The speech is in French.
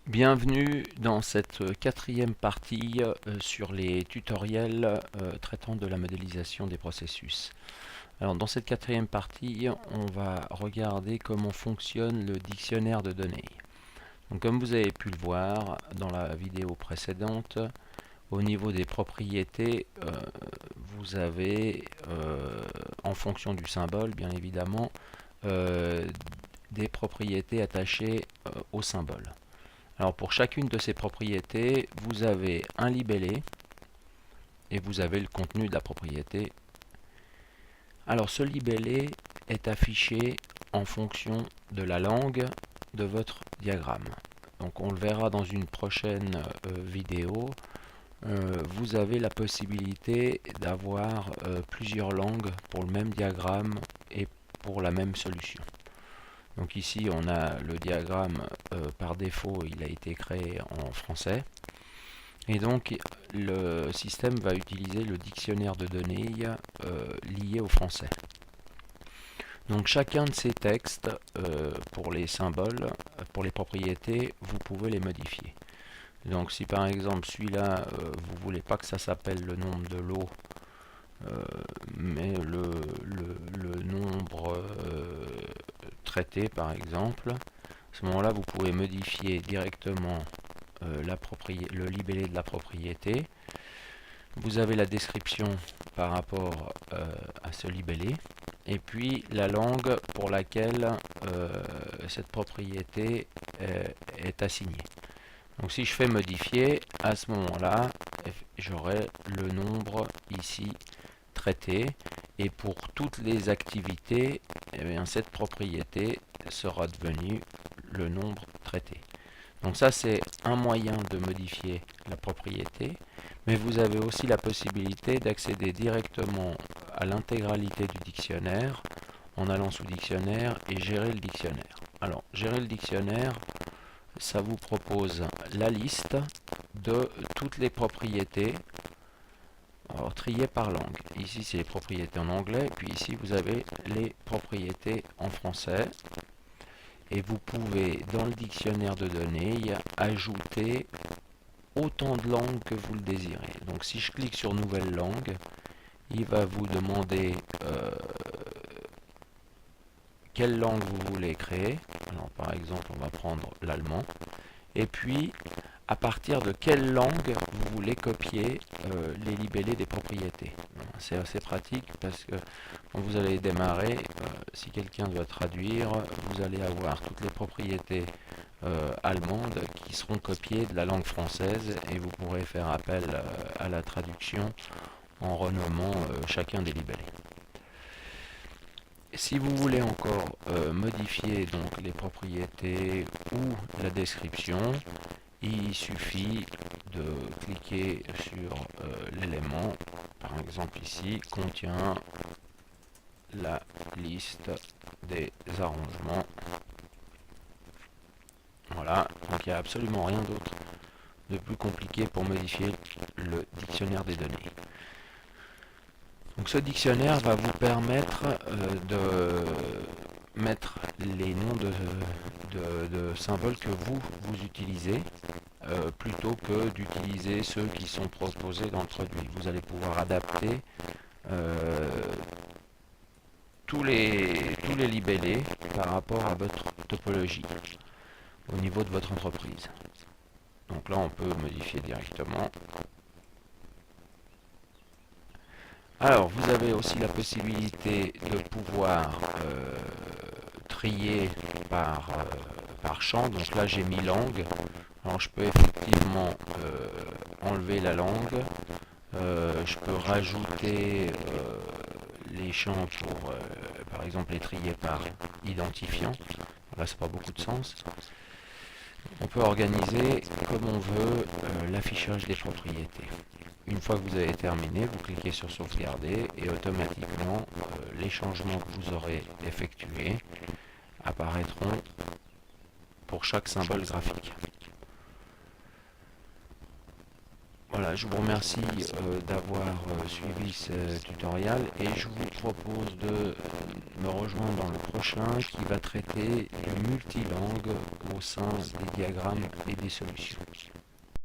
Bienvenue dans cette quatrième partie sur les tutoriels traitant de la modélisation des processus. Alors dans cette quatrième partie, on va regarder comment fonctionne le dictionnaire de données. Donc comme vous avez pu le voir dans la vidéo précédente, au niveau des propriétés, vous avez, en fonction du symbole bien évidemment, des propriétés attachées au symbole. Alors pour chacune de ces propriétés, vous avez un libellé et vous avez le contenu de la propriété. Alors ce libellé est affiché en fonction de la langue de votre diagramme. Donc on le verra dans une prochaine vidéo. Vous avez la possibilité d'avoir plusieurs langues pour le même diagramme et pour la même solution. Donc ici on a le diagramme par défaut, il a été créé en français. Et donc le système va utiliser le dictionnaire de données lié au français. Donc chacun de ces textes, pour les symboles, pour les propriétés, vous pouvez les modifier. Donc si par exemple celui-là, vous ne voulez pas que ça s'appelle le nombre de l'eau, mais le nombre traité par exemple, à ce moment-là vous pouvez modifier directement le libellé de la propriété. Vous avez la description par rapport à ce libellé et puis la langue pour laquelle cette propriété est assignée. Donc si je fais modifier, à ce moment-là, j'aurai le nombre ici traité et pour toutes les activités, eh bien, cette propriété sera devenue le nombre traité. Donc ça c'est un moyen de modifier la propriété, mais vous avez aussi la possibilité d'accéder directement à l'intégralité du dictionnaire en allant sous dictionnaire et gérer le dictionnaire. Alors gérer le dictionnaire, ça vous propose la liste de toutes les propriétés triées par langue. Ici c'est les propriétés en anglais, puis ici vous avez les propriétés en français. Et vous pouvez, dans le dictionnaire de données, ajouter autant de langues que vous le désirez. Donc si je clique sur Nouvelle langue, il va vous demander quelle langue vous voulez créer. Alors par exemple, on va prendre l'allemand. Et puis, à partir de quelle langue vous voulez copier les libellés des propriétés. C'est assez pratique parce que quand vous allez démarrer, si quelqu'un doit traduire, vous allez avoir toutes les propriétés allemandes qui seront copiées de la langue française et vous pourrez faire appel à la traduction en renommant chacun des libellés. Si vous voulez encore modifier donc les propriétés ou la description, il suffit de cliquer sur l'élément, par exemple ici, contient la liste des arrangements. Voilà, donc il n'y a absolument rien d'autre de plus compliqué pour modifier le dictionnaire des données. Donc ce dictionnaire va vous permettre de mettre les noms de symboles que vous utilisez plutôt que d'utiliser ceux qui sont proposés dans le produit. Vous allez pouvoir adapter tous les libellés par rapport à votre topologie au niveau de votre entreprise. Donc là on peut modifier directement. Alors vous avez aussi la possibilité de pouvoir trier par champ. Donc là j'ai mis langue. Alors je peux effectivement enlever la langue. Je peux rajouter les champs pour par exemple les trier par identifiant. Là c'est pas beaucoup de sens. On peut organiser comme on veut l'affichage des propriétés. Une fois que vous avez terminé, vous cliquez sur sauvegarder et automatiquement les changements que vous aurez effectués apparaîtront pour chaque symbole graphique. Voilà. Voilà, je vous remercie d'avoir suivi ce tutoriel et je vous propose de me rejoindre dans le prochain qui va traiter du multilangue au sein des diagrammes et des solutions.